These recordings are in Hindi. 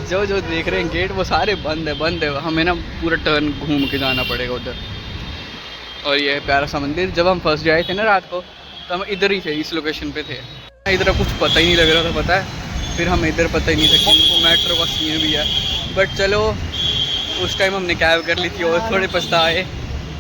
जो जो देख रहे हैं गेट वो सारे बंद है। हमें ना पूरा टर्न घूम के जाना पड़ेगा उधर। और ये है प्यारा सा मंदिर। जब हम फर्स्ट आए थे ना रात को तो हम इधर ही थे, इस लोकेशन पे थे। इधर कुछ पता ही नहीं लग रहा था, पता है। फिर हमें इधर पता ही नहीं था कि मेट्रो का सीन भी है। बट चलो उस टाइम हमने कैब कर ली थी और थोड़े पछताए।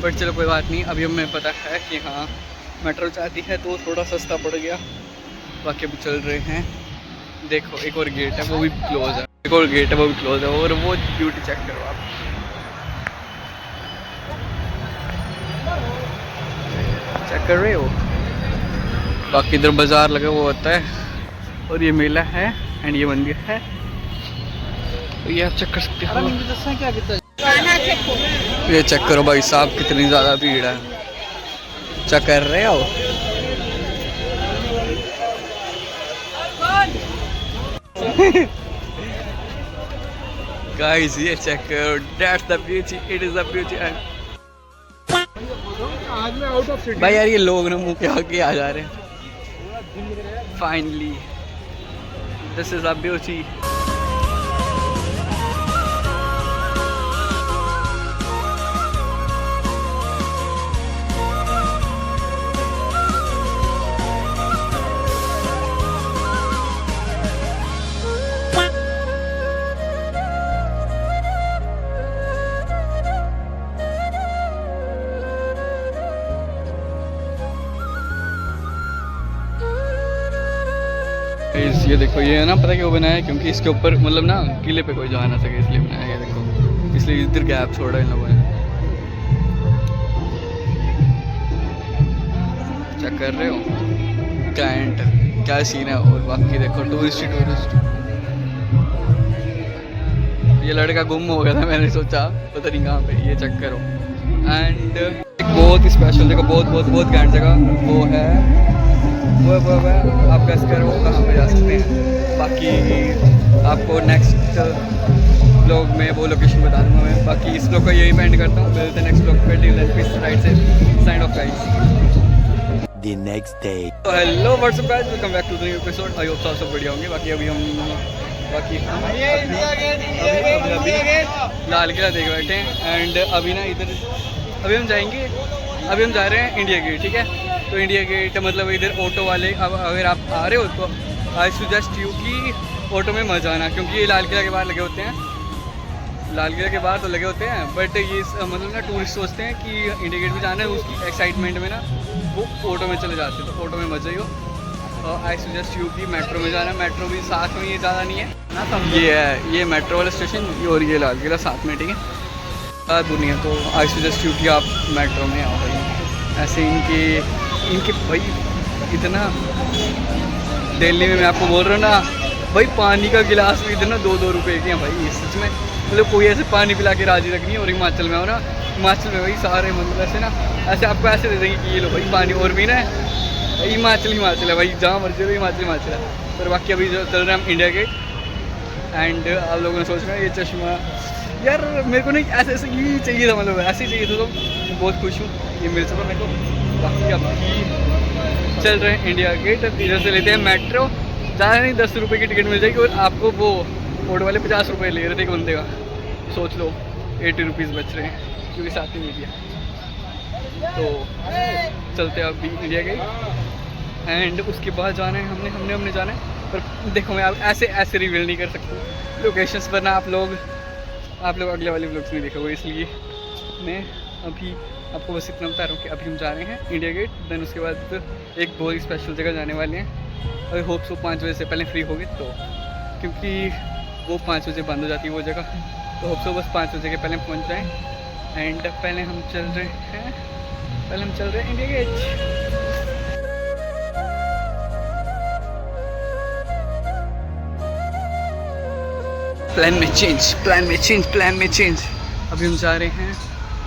बट चलो कोई बात नहीं, अभी हमें पता है कि हाँ मेट्रो चाहती है तो थोड़ा सस्ता पड़ गया। बाकी अभी चल रहे हैं। देखो एक और गेट है वो भी क्लोज है, एक और गेट है वो भी क्लोज है। और वो ब्यूटी चेक करो आप, चेक कर रहे हो। बाकी इधर बाजार लगा हुआ होता है और ये मेला है एंड ये मंदिर है। तो ये आप चेक कर सकते हो। ये चेक करो भाई साहब कितनी ज़्यादा भीड़ है, चेक कर रहे हो। गाइस ये चेक करो, that's the beauty, it is the beauty. भाई यार ये लोग ना मुंह के आगे आ जा रहे हैं। Finally this is the beauty. ये देखो, ये है ना पता क्यों बनाया है, क्योंकि इसके ऊपर मतलब ना किले पे कोई जा ना सके इसलिए बनाया है। देखो इसलिए इधर गैप छोड़ा इन लोगों ने। चेक कर रहे हो कैंट क्या सीन है। और बाकी देखो टूरिस्ट। ये लड़का गुम हो गया था, मैंने सोचा पता नहीं कहाँ पे। ये चेक करो। एंड एक बहुत ही स्पेशल जगह, बहुत घैंट जगह वो है आप गैस करो कहाँ पे जा सकते हैं। बाकी आपको नेक्स्ट ब्लॉग में वो लोकेशन बता दूँगा मैं। बाकी इस ब्लॉग का यही एंड करता हूँ। मिलते हैं नेक्स्ट ब्लॉग पे। टिल देन पीस, राइट से signed off guys. The next day. तो hello what's up guys, welcome back to the new episode. I hope सब बढ़िया होंगे। बाकी अभी लाल किला देख बैठे हैं। एंड अभी ना इधर अभी हम जाएंगे, अभी हम जा रहे हैं इंडिया गेट, ठीक है। तो इंडिया गेट मतलब इधर ऑटो वाले, अब अगर आप आ रहे हो तो आई सजेस्ट यू कि ऑटो में मत आना, क्योंकि ये लाल किला के बाहर लगे होते हैं। लाल किला के बाहर तो लगे होते हैं बट ये मतलब ना टूरिस्ट सोचते हैं कि इंडिया गेट भी जाना है। उसकी एक्साइटमेंट में ना वो ऑटो में चले जाते हैं, तो ऑटो में मत जाइयो। और आई सजेस्ट यू कि मेट्रो में जाना। मेट्रो भी साथ में, ये ज़्यादा नहीं है ना। ये है ये मेट्रो वाला स्टेशन और ये लाल किला साथ में, ठीक है, ज़्यादा दूर नहीं है। तो आई सजेस्ट यू कि आप मेट्रो में आओ भाई। ऐसे इनके भाई इतना दिल्ली में मैं आपको बोल रहा हूँ ना भाई, पानी का गिलास भी इतना 2-2 रुपये के हैं भाई। सच में मतलब कोई ऐसे पानी पिला के राजी रखनी है। और हिमाचल में हो ना, हिमाचल में भाई सारे मतलब ऐसे ना ऐसे आपको ऐसे दे देंगे कि ये लो भाई पानी और भी ना है। हिमाचल है भाई, जहाँ मर्जी हो हिमाचल है। पर बाकी अभी जो चल रहे हैं हम इंडिया गेट। एंड आप लोगों ने सोच रहे हैं ये चश्मा यार मेरे को नहीं ऐसे ही चाहिए था, मतलब ऐसे ही चाहिए था। तो बहुत खुश हूँ ये मिल चुका मेरे को। बाकी अभी चल रहे हैं इंडिया गेट। इधर से लेते हैं मेट्रो, ज़्यादा नहीं 10 रुपये की टिकट मिल जाएगी। और आपको वो ऑटो वाले 50 रुपये ले रहे थे एक बंदे का, सोच लो 80 रुपीज़ बच रहे हैं क्योंकि साथ ही मिल गया। तो चलते हैं अभी इंडिया गेट। एंड उसके बाद जाना है हमने जाना है। पर देखो मैं ऐसे रिवील नहीं कर सकता लोकेशंस पर ना। आप लोग अगले वाले व्लॉग्स नहीं देखोगे, इसलिए मैं अभी आपको बस इतना बता रहा हूँ कि अभी हम जा रहे हैं इंडिया गेट। देन उसके बाद एक बहुत स्पेशल जगह जाने वाले हैं। और होप सो 5 बजे से पहले फ्री होगी, तो क्योंकि वो 5 बजे बंद हो जाती है वो जगह। तो होप सो बस 5 बजे के पहले पहुँच जाएँ। एंड पहले हम चल रहे हैं इंडिया गेट। प्लान में चेंज। अभी हम जा रहे हैं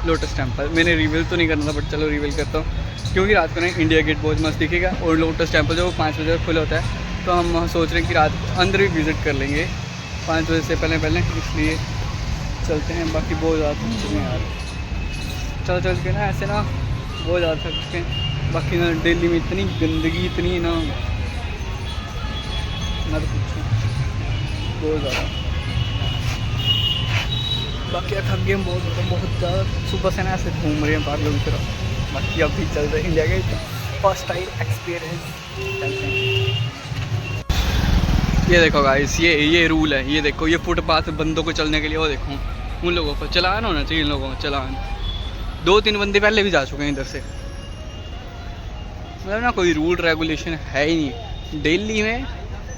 लोटस टेम्पल। मैंने रिवील तो नहीं करना था बट चलो रिवील करता हूँ, क्योंकि रात को ना इंडिया गेट बहुत मस्त दिखेगा और लोटस टेम्पल जो 5 बजे खुला होता है, तो हम सोच रहे हैं कि रात अंदर भी विज़िट कर लेंगे 5 बजे से पहले, इसलिए चलते हैं। बाकी बहुत ज़्यादा थक चुके हैं यार, चल के ना ऐसे ना बहुत ज़्यादा थक चुके हैं। बाकी ना दिल्ली में इतनी गंदगी इतनी ना तो पूछूँ बहुत ज़्यादा। बाकी थक गए हम बहुत ज़्यादा, सुबह से ना ऐसे घूम रहे हैं पागलों की तरह। बाकी अभी चल रहे हैं India Gate, first time experience. चलते हैं। ये देखो गाइस, ये रूल है, ये देखो ये फुटपाथ बंदों को चलने के लिए, वो देखो उन लोगों को चलान होना चाहिए, इन लोगों को चलान। 2-3 बंदे पहले भी जा चुके हैं इधर से। मतलब ना कोई रूल रेगुलेशन है ही नहीं दिल्ली में।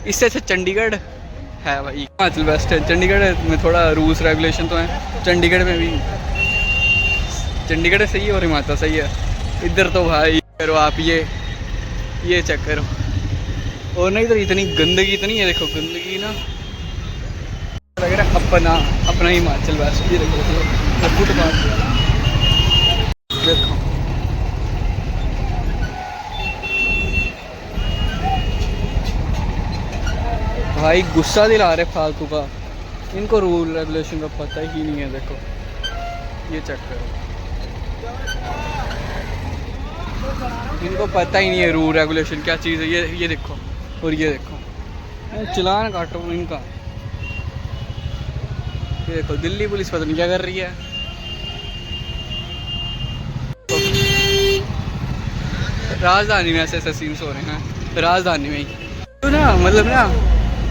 इससे अच्छा चंडीगढ़ है भाई, हिमाचल बेस्ट है। चंडीगढ़ में थोड़ा रूल्स रेगुलेशन तो है, चंडीगढ़ में भी। चंडीगढ़ सही है और हिमाचल सही है। इधर तो भाई करो आप ये चेक करो, और नहीं तो इतनी गंदगी इतनी है, देखो गंदगी ना लग रहा है अपना हिमाचल बेस्ट। ये देखो फुटपाथ देखो, भाई गुस्सा दिला रहे फालतू का। इनको रूल रेगुलेशन का पता ही नहीं है। देखो ये चेक करो, इनको पता ही नहीं है रूल रेगुलेशन क्या चीज़ है। ये देखो, और ये देखो चलान काटो इनका। ये देखो दिल्ली पुलिस पता नहीं क्या कर रही है। राजधानी में ऐसे सीन्स हो रहे हैं, राजधानी में ही तो ना, मतलब ना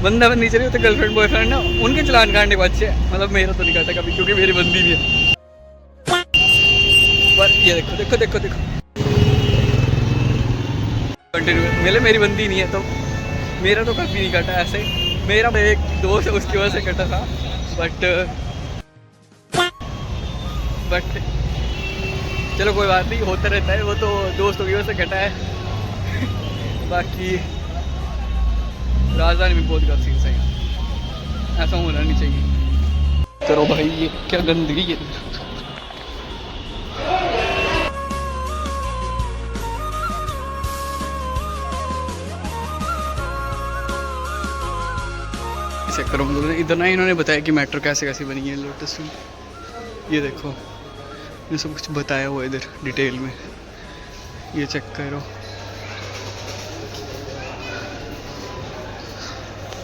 बंदा बंदी चले तो गर्लफ्रेंड बॉयफ्रेंड ना, उनके चलान काटने को अच्छे। मतलब मेरा तो नहीं काटा कभी, क्योंकि मेरी बंदी नहीं है। पर ये देखो कंटिन्यू मेरे मेरी बंदी नहीं है, तो मेरा तो कभी नहीं कटा ऐसे। मेरा एक दोस्त है उसकी वजह से कटा था, बट चलो कोई बात नहीं, होता रहता है, वो तो दोस्तों की वजह से कटा है। बाकी राजधानी में बहुत गलत सीन्स हैं, ऐसा होना नहीं चाहिए। चलो भाई ये क्या गंदगी है। चेक करो, इधर ना इन्होंने बताया कि मेट्रो कैसे बनी है लोटस में। ये देखो ये सब कुछ बताया हुआ है इधर डिटेल में, ये चेक करो।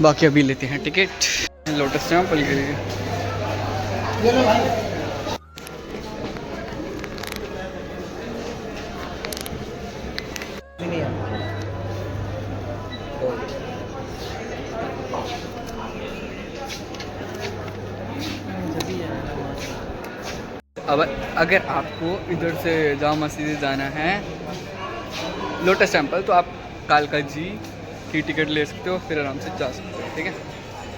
बाकी अभी लेते हैं टिकट लोटस टेम्पल के लिए। अब अगर आपको इधर से जामा मस्जिद जाना है लोटस टेम्पल, तो आप कालका जी की टिकट ले सकते हो, फिर आराम से जा सकते हो। ठीक है,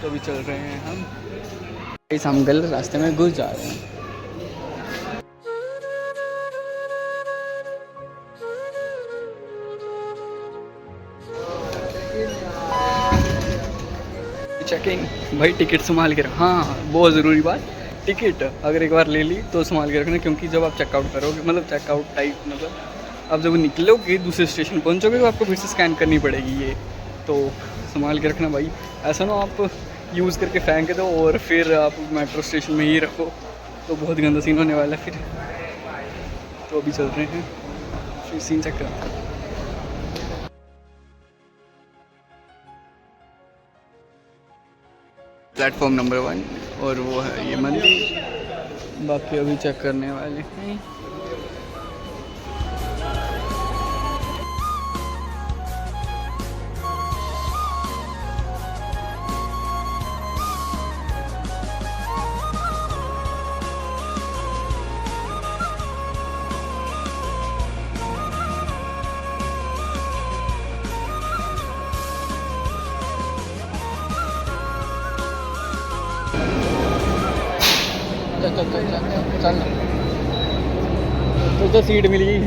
तो अभी चल रहे हैं हम गलत रास्ते में घुस जा रहे हैं। चेकिंग भाई, टिकट संभाल के रखो। हाँ बहुत ज़रूरी बात, टिकट अगर एक बार ले ली तो संभाल के रखना, क्योंकि जब आप चेकआउट करोगे, मतलब चेकआउट टाइप, मतलब आप जब निकलोगे दूसरे स्टेशन पहुंचोगे तो आपको फिर से स्कैन करनी पड़ेगी ये, तो संभाल के रखना भाई। ऐसा ना आप यूज़ करके फेंक दो और फिर आप मेट्रो स्टेशन में ही रखो, तो बहुत गंदा सीन होने वाला है फिर। तो अभी चल रहे हैं, फिर सीन चेक करते हैं। प्लेटफॉर्म नंबर 1 और वो है ये मंदिर। बाकी अभी चेक करने वाले हैं। चल तो सीट मिल गई।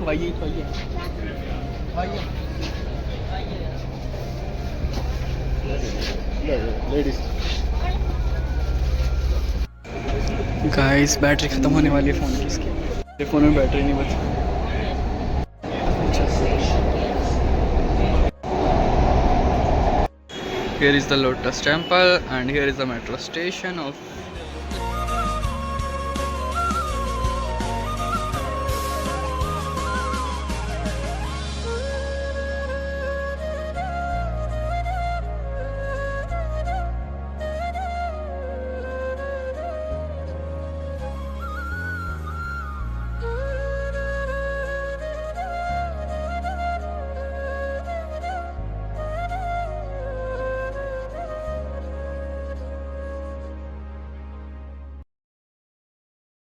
आइए लेडीज। गाइस बैटरी ख़त्म होने वाली है फ़ोन की, इसकी मेरे फ़ोन में बैटरी नहीं बची। Here is the Lotus temple and here is the metro station of